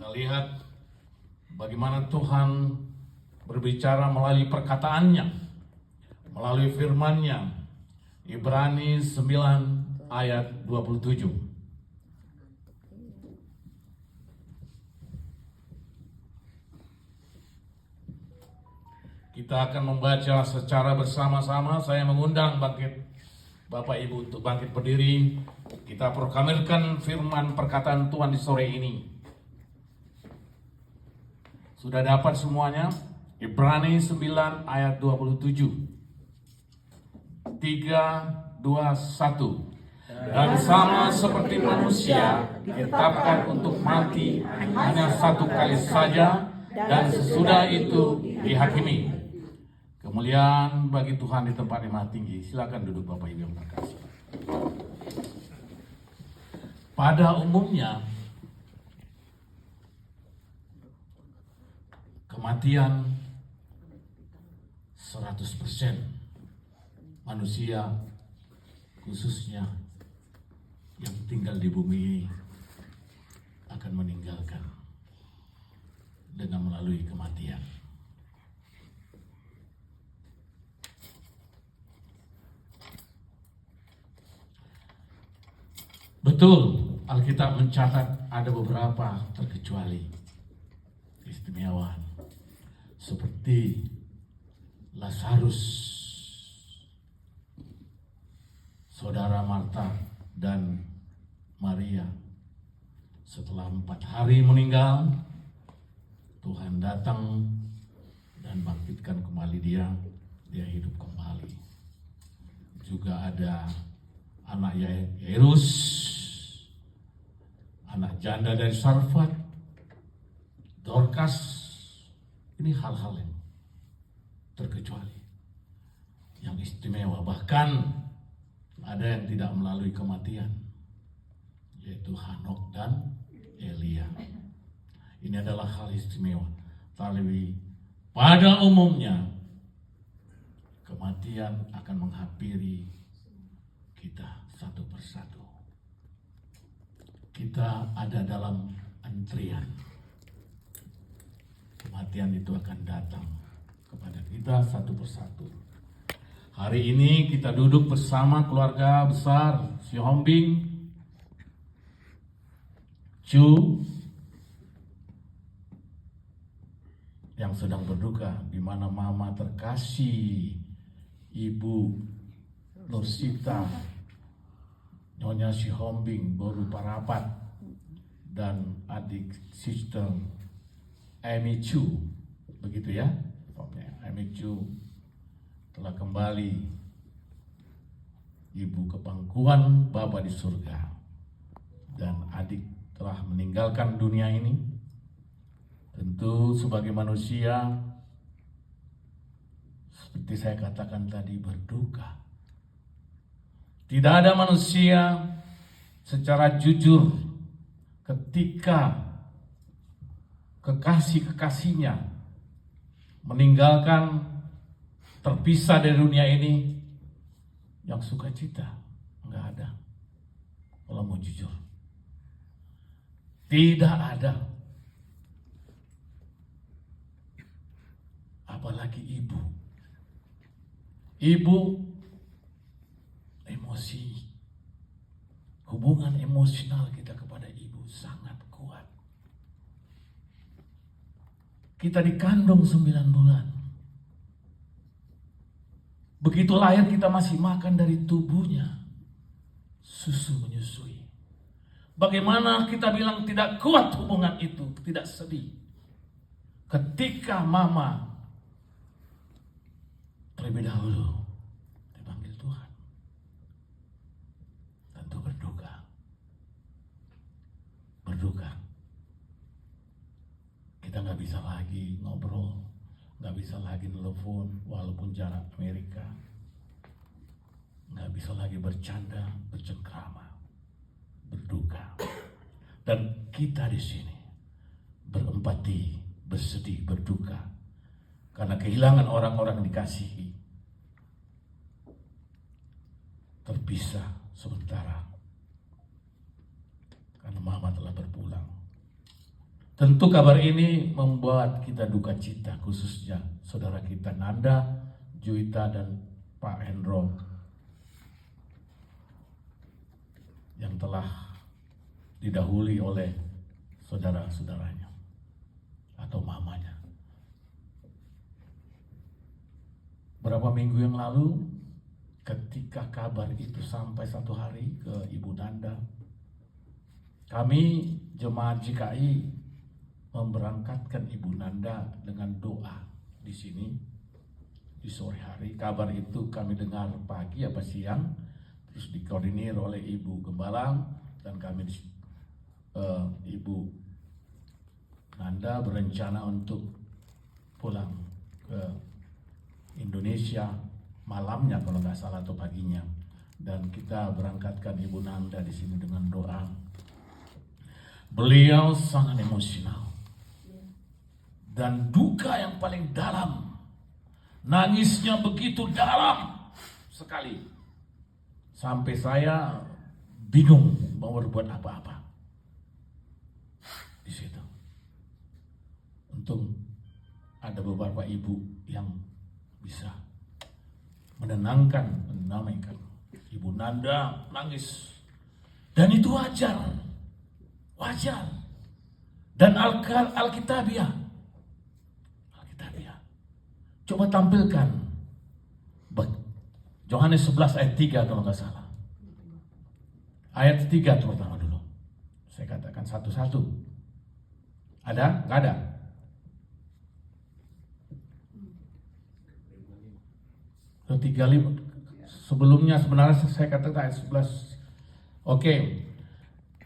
Kita lihat bagaimana Tuhan berbicara melalui perkataannya, melalui firman-Nya. Ibrani 9 ayat 27. Kita akan membaca secara bersama-sama. Saya mengundang Bapak Ibu untuk bangkit berdiri. Kita proklamirkan firman perkataan Tuhan di sore ini. Sudah dapat semuanya? Ibrani 9 ayat 27. 3, 2, 1. Dan sama seperti manusia ditetapkan untuk mati hanya satu kali saja, dan sesudah itu dihakimi. Kemuliaan bagi Tuhan di tempat yang maha tinggi. Silakan duduk Bapak Ibu yang terkasih. Pada umumnya kematian 100% manusia, khususnya yang tinggal di bumi, akan meninggalkan dengan melalui kematian. Betul, Alkitab mencatat ada beberapa terkecuali istimewa, seperti Lazarus, saudara Marta dan Maria. Setelah 4 hari meninggal, Tuhan datang dan bangkitkan kembali dia hidup kembali. Juga ada anak Yairus, anak janda dari Sarfat, Dorcas. Ini hal-hal yang terkecuali, yang istimewa. Bahkan ada yang tidak melalui kematian, yaitu Hanok dan Elia. Ini adalah hal istimewa. Tapi pada umumnya kematian akan menghampiri kita satu persatu. Kita ada dalam antrian. Kematian itu akan datang kepada kita satu persatu. Hari ini kita duduk bersama keluarga besar Sihombing, Chu, yang sedang berduka, di mana mama terkasih Ibu Nursita, Nyonya Sihombing Boru Parapat, dan adik sister Amy Chu, begitu ya, Amy Chu telah kembali ibu ke pangkuan Bapa di surga, dan adik telah meninggalkan dunia ini. Tentu sebagai manusia, seperti saya katakan tadi, berduka. Tidak ada manusia secara jujur ketika kekasih-kekasihnya meninggalkan, terpisah dari dunia ini, yang sukacita. Enggak ada. Kalau mau jujur, tidak ada. Apalagi ibu. Ibu emosi, hubungan emosional kita kepada ibu sangat kuat. Kita dikandung 9 bulan. Begitu lahir kita masih makan dari tubuhnya, susu menyusui. Bagaimana kita bilang tidak kuat hubungan itu, tidak sedih ketika mama terlebih dahulu dipanggil Tuhan? Tentu berduka. Kita nggak bisa lagi ngobrol, nggak bisa lagi telepon walaupun jarak Amerika, nggak bisa lagi bercanda, bercengkrama, berduka. Dan kita di sini berempati, bersedih, berduka karena kehilangan orang-orang dikasihi, terpisah sementara karena mama telah berpulang. Tentu kabar ini membuat kita duka cita, khususnya saudara kita Nanda, Juwita, dan Pak Hendro yang telah didahului oleh saudara-saudaranya atau mamanya. Berapa minggu yang lalu, ketika kabar itu sampai satu hari ke Ibu Nanda, kami jemaat GKI memberangkatkan Ibu Nanda dengan doa di sini di sore hari. Kabar itu kami dengar pagi apa siang, terus dikoordinir oleh Ibu Gembala, dan kami Ibu Nanda berencana untuk pulang ke Indonesia malamnya kalau nggak salah atau paginya, dan kita berangkatkan Ibu Nanda di sini dengan doa. Beliau sangat emosional dan duka yang paling dalam, nangisnya begitu dalam sekali sampai saya bingung mau berbuat apa-apa di situ. Untung ada beberapa ibu yang bisa menenangkan, mendamaikan. Ibu Nanda nangis, dan itu wajar, dan Alkitabiah. Coba tampilkan Yohanes 11 ayat 3 kalau nggak salah. Ayat 3 terutama dulu. Saya katakan satu-satu. Ada? Nggak ada? Ke 35. Sebelumnya sebenarnya saya katakan ayat 11. Oke.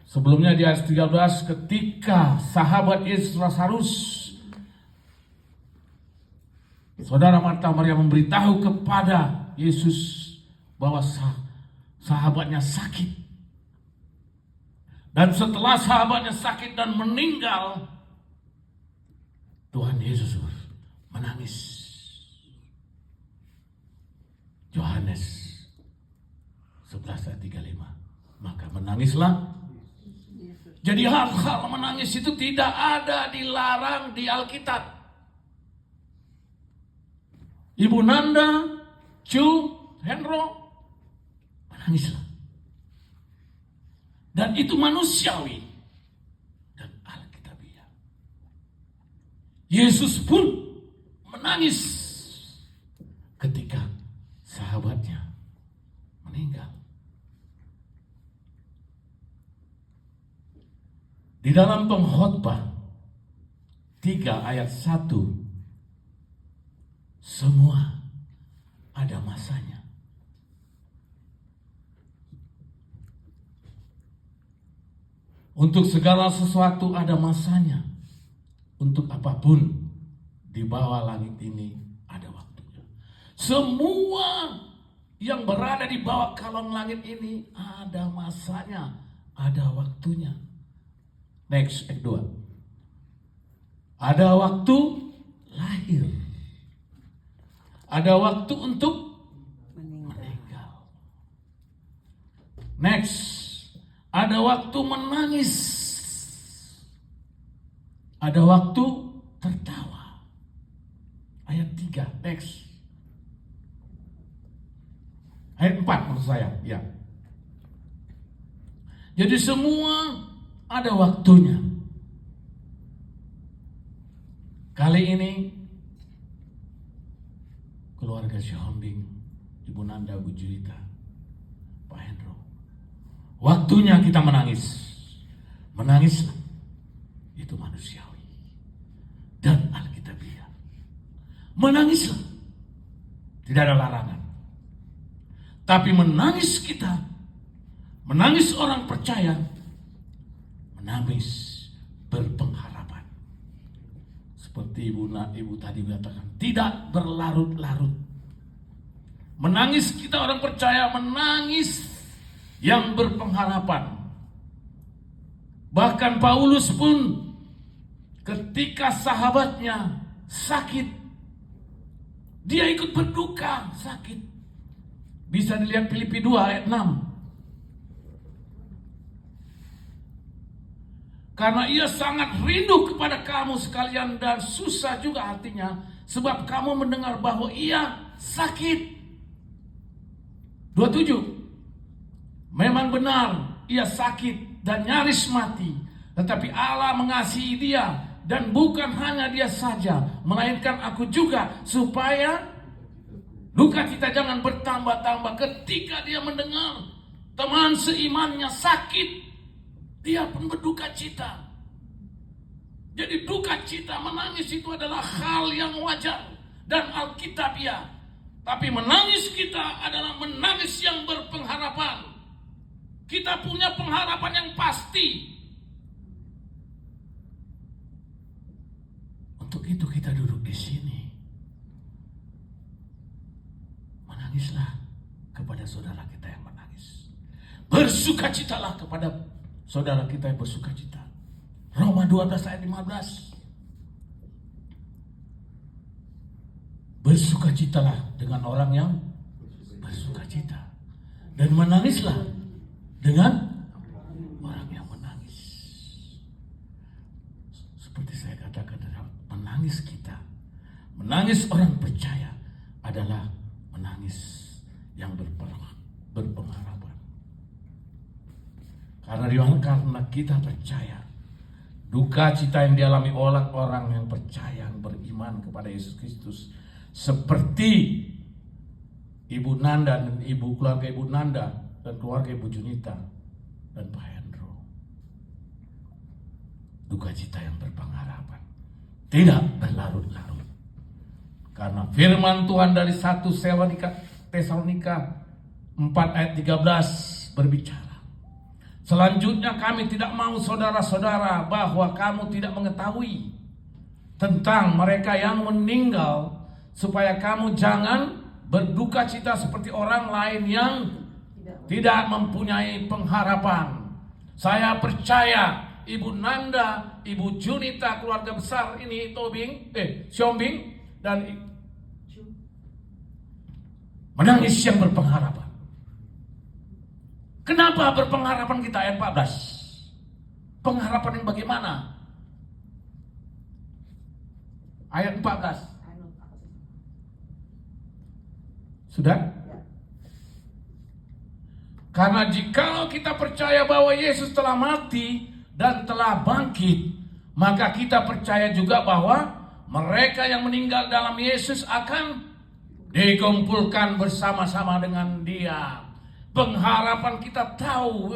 Sebelumnya di ayat 13, ketika sahabat Yesus Lazarus, saudara Marta Maria memberitahu kepada Yesus bahwa sahabatnya sakit. Dan setelah sahabatnya sakit dan meninggal, Tuhan Yesus menangis. Yohanes 11 ayat 35. Maka menangislah. Jadi hal-hal menangis itu tidak ada dilarang di Alkitab. Ibu Nanda, Hendro, menangislah. Dan itu manusiawi dan Alkitabiah. Yesus pun menangis ketika sahabatnya meninggal. Di dalam Pengkhotbah 3 ayat 1, semua ada masanya. Untuk segala sesuatu ada masanya. Untuk apapun di bawah langit ini ada waktunya. Semua yang berada di bawah kolong langit ini ada masanya, ada waktunya. Next, ayat 2. Ada waktu lahir. Ada waktu untuk meninggal. Next, ada waktu menangis. Ada waktu tertawa. Ayat 3, next. Ayat 4 maksud saya, ya. Jadi semua ada waktunya. Kali ini keluarga Syahombing, Ibu Nanda, Bu Juwita, Pak Hendro, waktunya kita menangis. Menangislah. Itu manusiawi dan Alkitabiah. Menangislah. Tidak ada larangan. Tapi menangis kita, menangis orang percaya, menangis berpengharapan. Seperti ibu tadi katakan, tidak berlarut-larut. Menangis kita orang percaya, menangis yang berpengharapan. Bahkan Paulus pun ketika sahabatnya sakit, dia ikut berduka sakit. Bisa dilihat Filipi 2 ayat 6. Karena ia sangat rindu kepada kamu sekalian dan susah juga hatinya, sebab kamu mendengar bahwa ia sakit. 27. Memang benar ia sakit dan nyaris mati, tetapi Allah mengasihi dia, dan bukan hanya dia saja, melainkan aku juga, supaya duka cita jangan bertambah-tambah. Ketika dia mendengar teman seimannya sakit, dia pun berduka cita. Jadi duka cita, menangis itu adalah hal yang wajar dan alkitabiah. Tapi menangis kita adalah menangis yang berpengharapan. Kita punya pengharapan yang pasti. Untuk itu kita duduk di sini. Menangislah kepada saudara kita yang menangis. Bersukacitalah kepada saudara kita yang bersukacita. Roma 12 ayat 15. Bersukacitalah dengan orang yang bersukacita, dan menangislah dengan orang yang menangis. Seperti saya katakan, menangis kita, menangis orang percaya adalah menangis yang berpengharapan. Karena kita percaya, duka cita yang dialami oleh orang yang percaya, yang beriman kepada Yesus Kristus, seperti Ibu Nanda dan keluarga Ibu Nanda dan keluarga Ibu Junita dan Pak Hendro. Duka cita yang berpengharapan, tidak berlarut-larut. Karena firman Tuhan dari 1 Tesalonika 4 ayat 13 berbicara, selanjutnya kami tidak mau saudara-saudara bahwa kamu tidak mengetahui tentang mereka yang meninggal, supaya kamu jangan berduka cita seperti orang lain yang tidak mempunyai pengharapan. Saya percaya Ibu Nanda, Ibu Junita, keluarga besar ini, Siombing dan menangis yang berpengharapan. Kenapa berpengharapan kita? Ayat 14. Pengharapan yang bagaimana? Ayat 14. Sudah? Karena jikalau kita percaya bahwa Yesus telah mati dan telah bangkit, maka kita percaya juga bahwa mereka yang meninggal dalam Yesus akan dikumpulkan bersama-sama dengan Dia. Pengharapan kita tahu,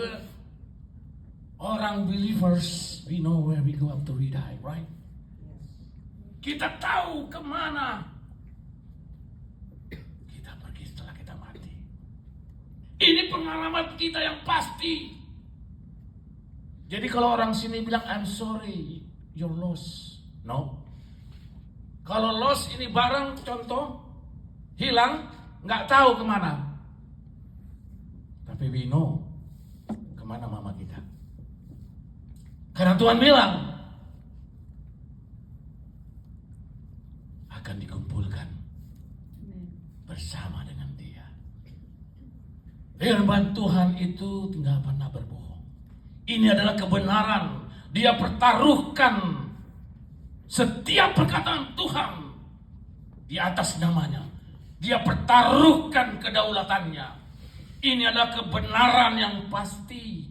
orang believers, we know where we go after we die, right? Kita tahu kemana kita pergi setelah kita mati. Ini pengalaman kita yang pasti. Jadi kalau orang sini bilang, I'm sorry, you're lost. No. Kalau lost ini barang, contoh, hilang, nggak tahu kemana. Tapi we know kemana mama kita. Karena Tuhan bilang, akan dikumpulkan bersama dengan Dia. Firman Tuhan itu tidak pernah berbohong. Ini adalah kebenaran. Dia pertaruhkan setiap perkataan Tuhan di atas namanya. Dia pertaruhkan kedaulatannya. Ini adalah kebenaran yang pasti,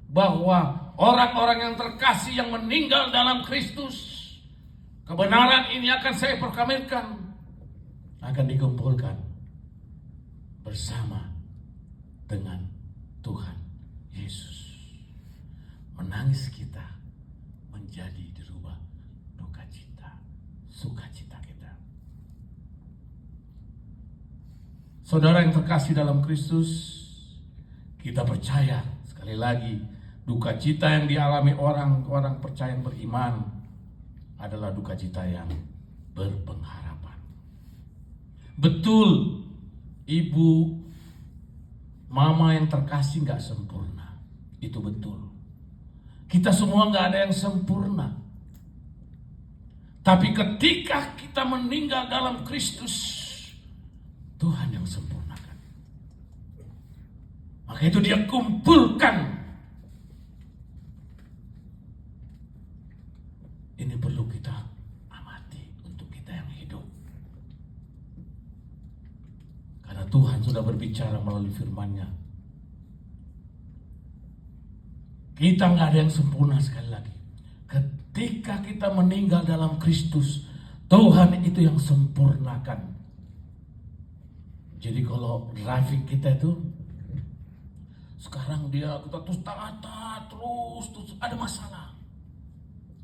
bahwa orang-orang yang terkasih yang meninggal dalam Kristus, kebenaran ini akan saya proklamirkan, akan dikumpulkan bersama dengan Tuhan Yesus. Menangis kita menjadi dirubah duka cita, sukacita kita. Saudara yang terkasih dalam Kristus, kita percaya sekali lagi, duka cita yang dialami orang-orang percaya yang beriman adalah duka cita yang berpengharapan. Betul, ibu, mama yang terkasih gak sempurna. Itu betul. Kita semua gak ada yang sempurna. Tapi ketika kita meninggal dalam Kristus, Tuhan yang sempurnakan. Maka itu Dia kumpulkan Tuhan sudah berbicara melalui firman-Nya. Kita nggak ada yang sempurna sekali lagi. Ketika kita meninggal dalam Kristus, Tuhan itu yang sempurnakan. Jadi kalau driving kita itu, sekarang kita terus taat, terus ada masalah.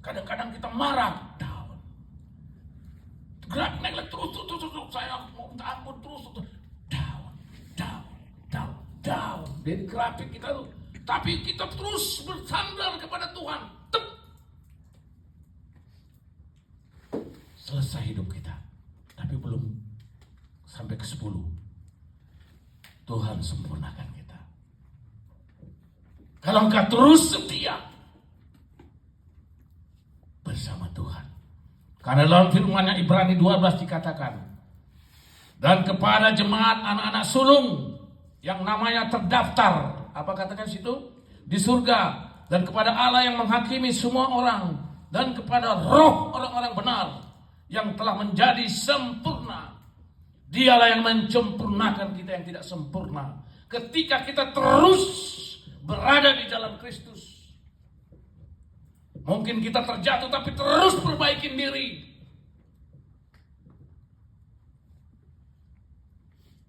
Kadang-kadang kita marah, down. Gerak naik terus, saya mau minta ampun terus, down. Dari grafik kita tuh, tapi kita terus bersandar kepada Tuhan. Selesai hidup kita, tapi belum sampai ke 10. Tuhan sempurnakan kita. Kalau engkau terus setia bersama Tuhan. Karena dalam firman-Nya Ibrani 12 dikatakan, dan kepada jemaat anak-anak sulung yang namanya terdaftar, apa katakan situ? Di surga, dan kepada Allah yang menghakimi semua orang, dan kepada roh orang-orang benar yang telah menjadi sempurna. Dialah yang menyempurnakan kita yang tidak sempurna. Ketika kita terus berada di dalam Kristus. Mungkin kita terjatuh tapi terus perbaikin diri.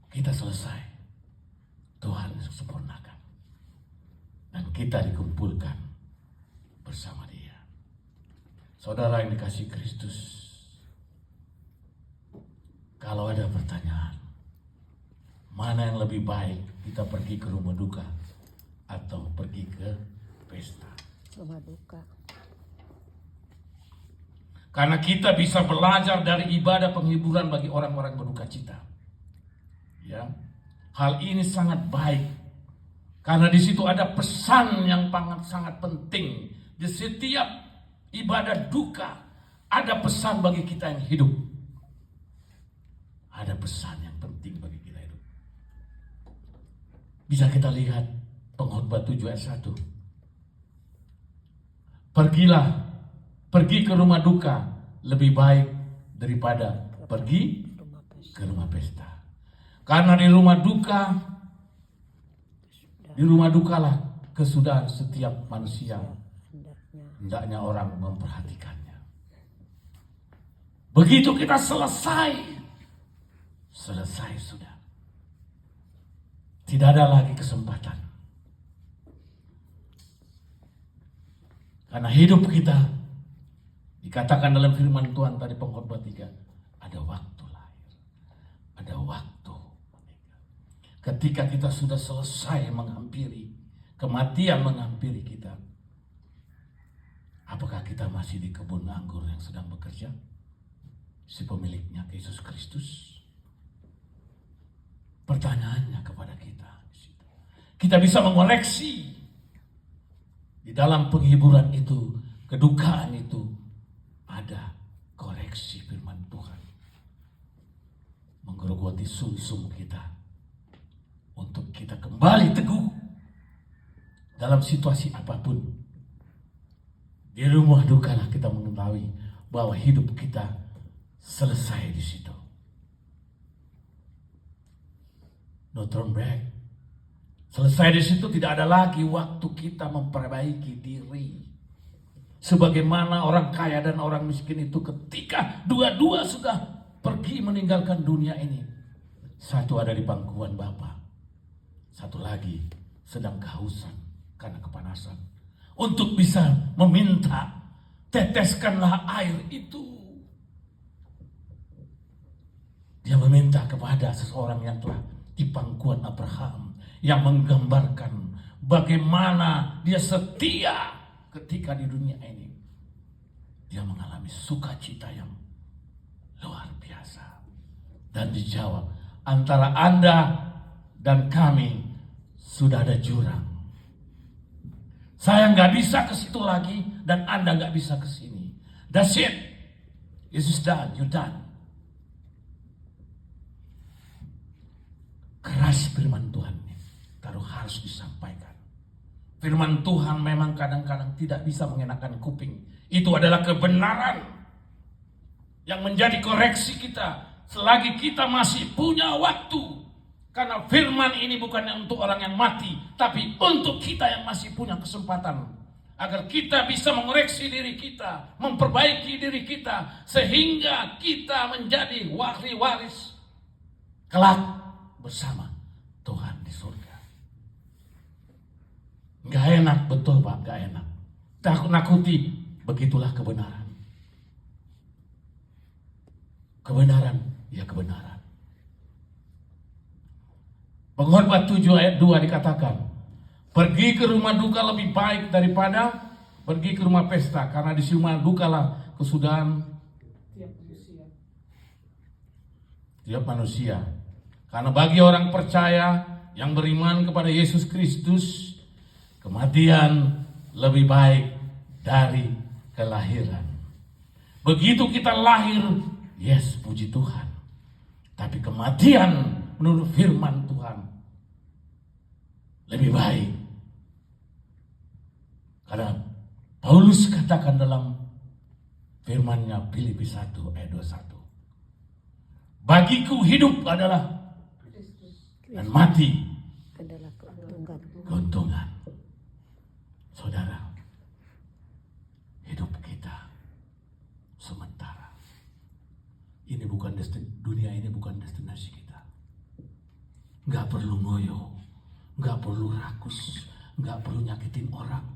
Kita selesai. Tuhan sempurnakan. Dan kita dikumpulkan bersama Dia. Saudara yang dikasihi Kristus, kalau ada pertanyaan, mana yang lebih baik, kita pergi ke rumah duka atau pergi ke pesta? Rumah duka. Karena kita bisa belajar dari ibadah penghiburan bagi orang-orang berduka cita. Ya, hal ini sangat baik karena di situ ada pesan yang sangat penting. Di setiap ibadah duka ada pesan bagi kita yang hidup. Ada pesan yang penting bagi kita hidup. Bisa kita lihat Pengkhotbah 7 ayat 1. Pergi ke rumah duka lebih baik daripada pergi ke rumah pesta. Karena di rumah dukalah kesudahan setiap manusia. Hendaknya orang memperhatikannya. Begitu kita selesai sudah. Tidak ada lagi kesempatan. Karena hidup kita dikatakan dalam firman Tuhan tadi Pengkhotbah 3, ada waktu lahir, ada waktu meninggal. Ketika kita sudah selesai menghampiri, kematian menghampiri kita, apakah kita masih di kebun anggur yang sedang bekerja? Si pemiliknya Yesus Kristus. Pertanyaannya kepada kita, kita bisa mengoreksi di dalam penghiburan itu, kedukaan itu, ada koreksi firman Tuhan. Menggerogoti sumsum kita untuk kita kembali teguh dalam situasi apapun. Di rumah dukalah kita mengetahui bahwa hidup kita selesai di situ. No turn back. Selesai di situ, tidak ada lagi waktu kita memperbaiki diri. Sebagaimana orang kaya dan orang miskin itu ketika dua-dua sudah pergi meninggalkan dunia ini. Satu ada di pangkuan Bapa, satu lagi sedang kehausan karena kepanasan. Untuk bisa meminta, teteskanlah air itu. Dia meminta kepada seseorang yang telah di pangkuan Abraham, yang menggambarkan bagaimana dia setia ketika di dunia ini. Dia mengalami sukacita yang luar biasa. Dan dijawab, antara Anda dan kami sudah ada jurang. Saya nggak bisa ke situ lagi dan Anda nggak bisa ke sini. That's it. This is done. You done. Keras firman Tuhan harus disampaikan. Firman Tuhan memang kadang-kadang tidak bisa mengenakan kuping. Itu adalah kebenaran yang menjadi koreksi kita selagi kita masih punya waktu. Karena firman ini bukannya untuk orang yang mati, tapi untuk kita yang masih punya kesempatan. Agar kita bisa mengoreksi diri kita, memperbaiki diri kita, sehingga kita menjadi waris kelak bersama Tuhan di surga. Gak enak, betul Pak, gak enak. Takut-nakuti, begitulah kebenaran. Kebenaran, ya kebenaran. Pengkhotbah 7 ayat 2 dikatakan, pergi ke rumah duka lebih baik daripada pergi ke rumah pesta, karena di rumah duka lah kesudahan tiap manusia. Karena bagi orang percaya yang beriman kepada Yesus Kristus, kematian lebih baik dari kelahiran. Begitu kita lahir, yes, puji Tuhan. Tapi kematian menurut firman Tuhan lebih baik. Karena Paulus katakan dalam firman-Nya Filipi 1 ayat 21. Bagiku hidup adalah dan mati adalah keuntungan. Saudara, hidup kita sementara. Ini bukan dunia ini bukan destinasi kita. Gak perlu ngoyo, gak perlu rakus, gak perlu nyakitin orang.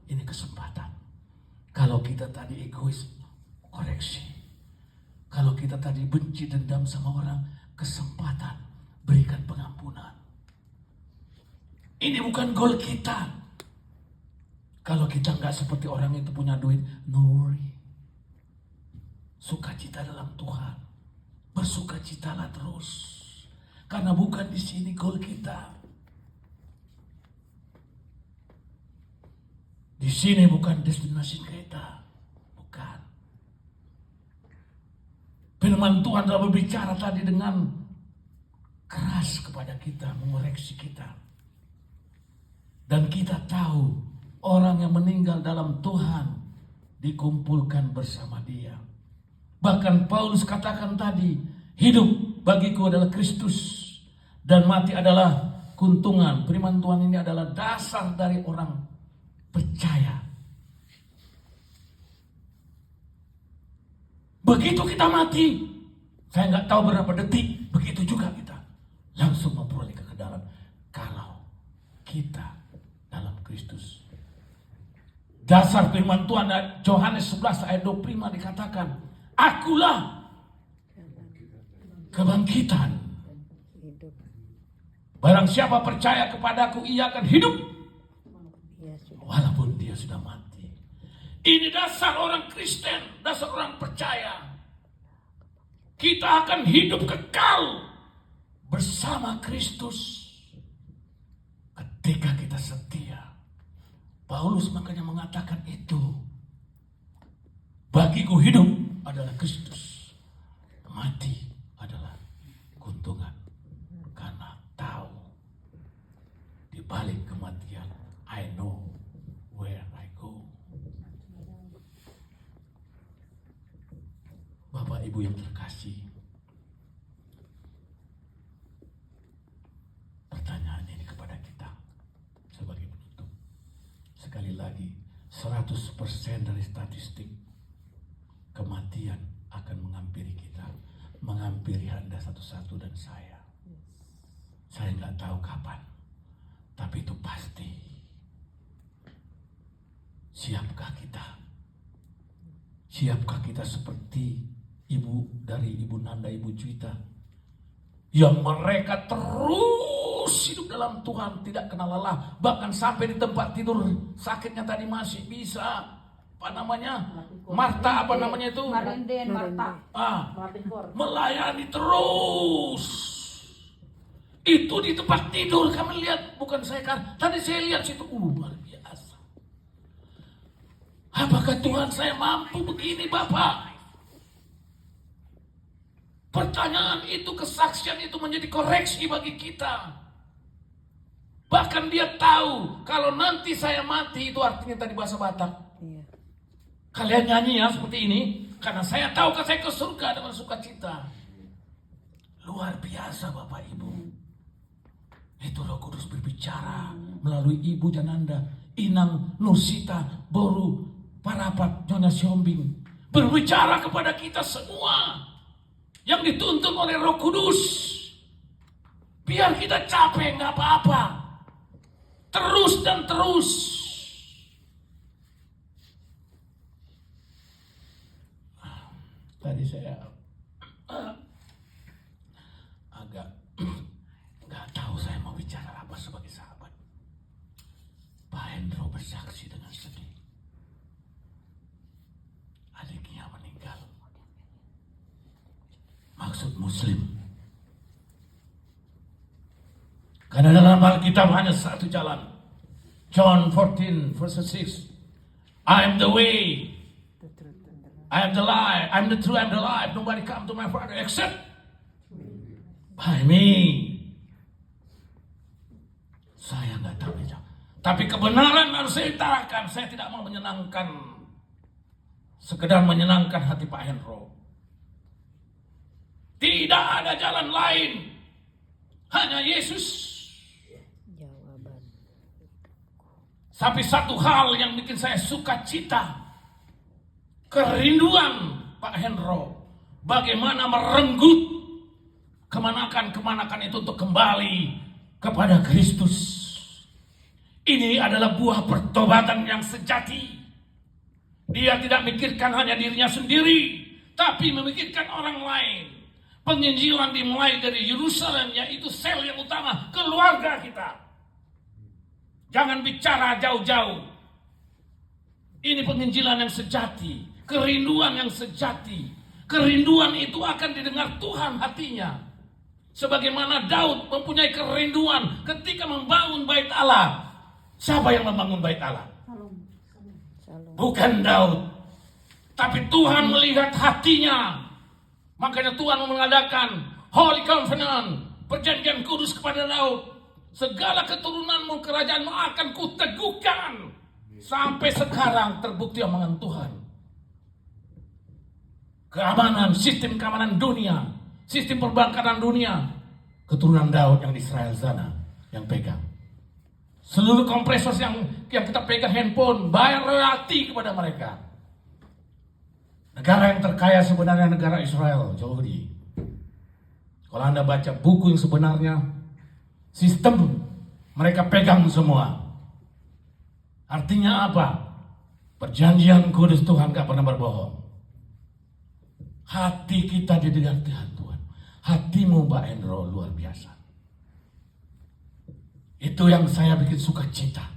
Ini kesempatan. Kalau kita tadi egois, koreksi. Kalau kita tadi benci dendam sama orang, kesempatan, berikan pengampunan. Ini bukan goal kita. Kalau kita gak seperti orang itu punya duit, no worry. Sukacita dalam Tuhan. Bersukacitalah terus. Karena bukan di sini goal kita. Di sini bukan destinasi kita. Bukan. Firman Tuhan telah berbicara tadi dengan keras kepada kita, mengoreksi kita. Dan kita tahu orang yang meninggal dalam Tuhan dikumpulkan bersama Dia. Bahkan Paulus katakan tadi, hidup bagiku adalah Kristus dan mati adalah keuntungan. Firman Tuhan ini adalah dasar dari orang percaya. Begitu kita mati, saya nggak tahu berapa detik, begitu juga kita langsung memperoleh kekedaran. Kalau kita dalam Kristus. Dasar firman Tuhan Yohanes 11 ayat 25 dikatakan, akulah kebangkitan. Barang siapa percaya kepadaku, ia akan hidup walaupun dia sudah mati. Ini dasar orang Kristen, dasar orang percaya. Kita akan hidup kekal bersama Kristus ketika kita setia. Paulus makanya mengatakan itu. Bagiku hidup adalah Kristus, mati adalah keuntungan. Karena tahu di balik kematian, I know where I go. Bapak Ibu yang terkasih, pertanyaan ini kepada kita sebagai penutup. Sekali lagi, 100% dari statistik kematian akan menghampiri kita, menghampiri Anda satu-satu dan saya. Saya nggak tahu kapan, tapi itu pasti. Siapkah kita? Siapkah kita seperti Ibu Nanda, Ibu Juwita, yang mereka terus hidup dalam Tuhan, tidak kenal lelah, bahkan sampai di tempat tidur sakitnya tadi masih bisa Marta melayani terus. Itu di tempat tidur kami lihat, bukan saya kan. Tadi saya lihat situ, luar biasa. Apakah Tuhan saya mampu begini, Bapak? Pertanyaan itu, kesaksian itu menjadi koreksi bagi kita. Bahkan dia tahu kalau nanti saya mati, itu artinya tadi bahasa Batak. Iya. Kalian nyanyi ya seperti ini, karena saya tahu saya ke surga dengan sukacita. Luar biasa Bapak Ibu. Itu Roh Kudus berbicara melalui Ibu Jananda, Inang, Nursita, Boru, Parapat, Nyonya Siombing. Berbicara kepada kita semua yang dituntun oleh Roh Kudus. Biar kita capek, nggak apa-apa. Terus dan terus. Tadi saya agak nggak tahu saya mau bicara apa sebagai sahabat. Pak Hendro bersaksi dengan sedih. Adiknya meninggal. Maksud Muslim. Karena dalam Alkitab hanya satu jalan. John 14 verse 6. I am the way. I am the life. I am the truth. I am the life. Nobody come to my Father except by me. Saya nggak tahu itu. Tapi kebenaran harus saya utarakan. Saya tidak mau menyenangkan. Sekedar menyenangkan hati Pak Hendro. Tidak ada jalan lain. Hanya Yesus. Tapi satu hal yang bikin saya suka cita. Kerinduan Pak Hendro. Bagaimana merenggut kemanakan-kemanakan itu untuk kembali kepada Kristus. Ini adalah buah pertobatan yang sejati. Dia tidak memikirkan hanya dirinya sendiri, tapi memikirkan orang lain. Penginjilan dimulai dari Yerusalem, yaitu sel yang utama, keluarga kita. Jangan bicara jauh-jauh. Ini penginjilan yang sejati, kerinduan yang sejati. Kerinduan itu akan didengar Tuhan hatinya. Sebagaimana Daud mempunyai kerinduan ketika membangun bait Allah. Siapa yang membangun bait Allah? Bukan Daud. Tapi Tuhan melihat hatinya. Makanya Tuhan mengadakan Holy Covenant, perjanjian kudus kepada Daud. Segala keturunanmu, kerajaanmu akan kuteguhkan. Sampai sekarang terbukti omongan Tuhan. Keamanan, sistem keamanan dunia, sistem perbankan dunia, keturunan Daud yang di Israel sana yang pegang. Seluruh kompresor yang kita pegang handphone, bayar royalti kepada mereka. Negara yang terkaya sebenarnya negara Israel, Yahudi. Kalau Anda baca buku yang sebenarnya, sistem mereka pegang semua. Artinya apa? Perjanjian kudus Tuhan gak pernah berbohong. Hati kita didengar Tuhan. Hatimu Mbak Hendro luar biasa. Itu yang saya bikin suka cita.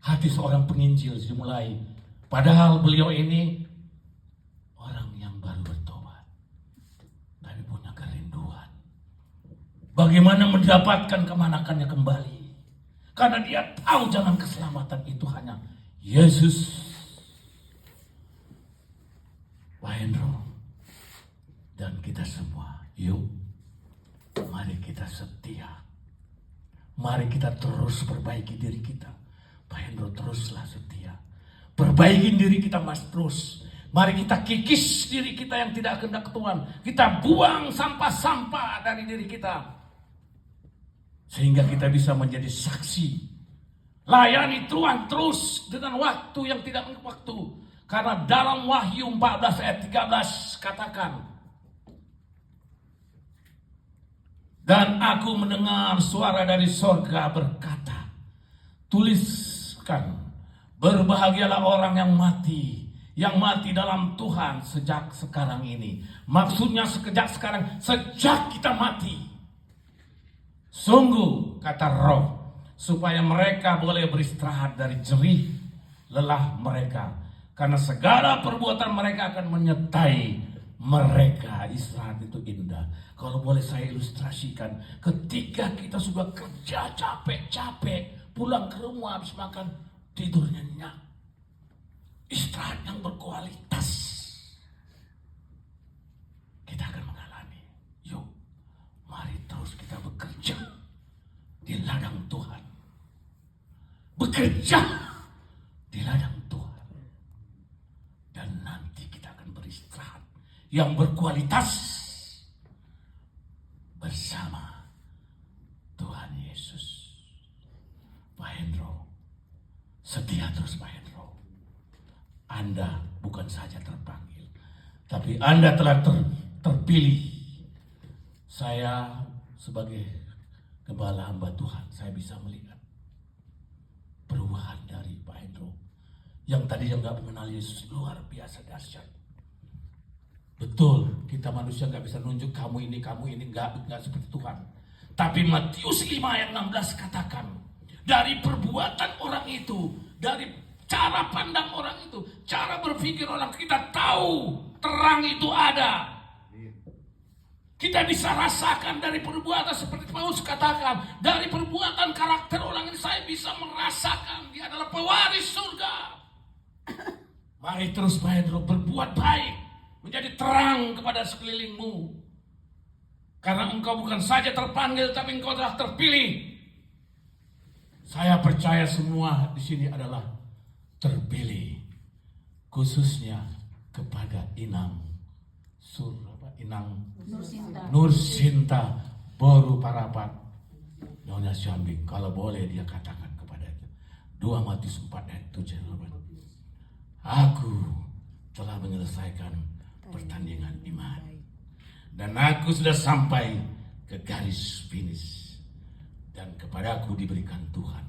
Hati seorang penginjil dimulai. Padahal beliau ini orang yang baru bertobat. Tapi punya kerinduan. Bagaimana mendapatkan kemanakannya kembali. Karena dia tahu jalan keselamatan itu hanya Yesus. Pak Hendro dan kita semua, yuk mari kita setia. Mari kita terus perbaiki diri kita. Pak Hendro teruslah setia. Perbaiki diri kita mas terus. Mari kita kikis diri kita yang tidak kehendak Tuhan. Kita buang sampah-sampah dari diri kita. Sehingga kita bisa menjadi saksi. Layani Tuhan terus dengan waktu yang tidak waktu. Karena dalam Wahyu 14 ayat 13 katakan. Dan aku mendengar suara dari sorga berkata. Tuliskan. Berbahagialah orang yang mati. Yang mati dalam Tuhan sejak sekarang ini. Maksudnya sejak sekarang. Sejak kita mati. Sungguh kata Roh. Supaya mereka boleh beristirahat dari jerih lelah mereka. Karena segala perbuatan mereka akan menyertai mereka. Istirahat itu indah. Kalau boleh saya ilustrasikan. Ketika kita sudah kerja capek-capek. Pulang ke rumah habis makan. Tidur nyenyak. Istirahat yang berkualitas. Kita akan mengalami. Yuk. Mari terus kita bekerja. Di ladang Tuhan. Bekerja. Di ladang Tuhan. Dan nanti kita akan beristirahat yang berkualitas bersama Anda bukan saja terpanggil, tapi Anda telah terpilih. Saya sebagai gembala hamba Tuhan, saya bisa melihat perubahan dari Pak Hendro yang tadinya nggak mengenal Yesus, luar biasa dahsyat. Betul, kita manusia nggak bisa nunjuk kamu ini nggak seperti Tuhan. Tapi Matius 5 ayat 16 katakan, dari perbuatan orang itu, dari cara pandang orang itu, cara berpikir orang, kita tahu terang itu ada. Kita bisa rasakan dari perbuatan, seperti Paulus katakan, dari perbuatan karakter orang ini saya bisa merasakan dia adalah pewaris surga. Mari terus Pak Hendro berbuat baik, menjadi terang kepada sekelilingmu. Karena engkau bukan saja terpanggil, tapi engkau telah terpilih. Saya percaya semua di sini adalah terpilih, khususnya kepada Inang Nursinta Boru Parapat Nyonya Syambing. Kalau boleh dia katakan kepada itu 2 Matius 4 ayat 7. Aku telah menyelesaikan pertandingan iman dan aku sudah sampai ke garis finish, dan kepadaku diberikan Tuhan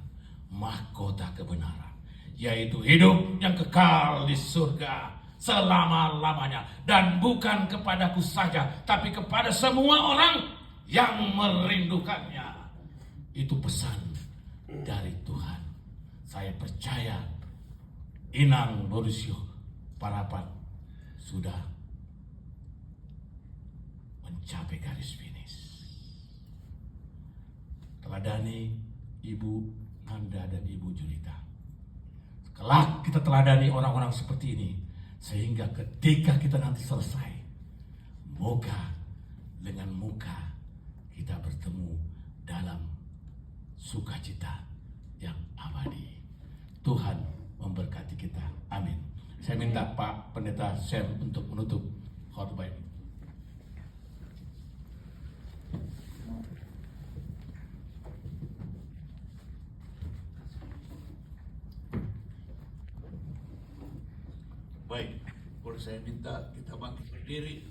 mahkota kebenaran, yaitu hidup yang kekal di surga selama-lamanya, dan bukan kepadaku saja, tapi kepada semua orang yang merindukannya. Itu pesan dari Tuhan. Saya percaya Inang Borusio Parapat sudah mencapai garis finish. Teladani Ibu Nanda dan Ibu Julita. Kelak kita teladani orang-orang seperti ini, sehingga ketika kita nanti selesai, muka dengan muka kita bertemu dalam sukacita yang abadi. Tuhan memberkati kita. Amin. Saya minta Pak Pendeta Sam untuk menutup khotbah ini. Baik, boleh saya minta kita bangkit berdiri.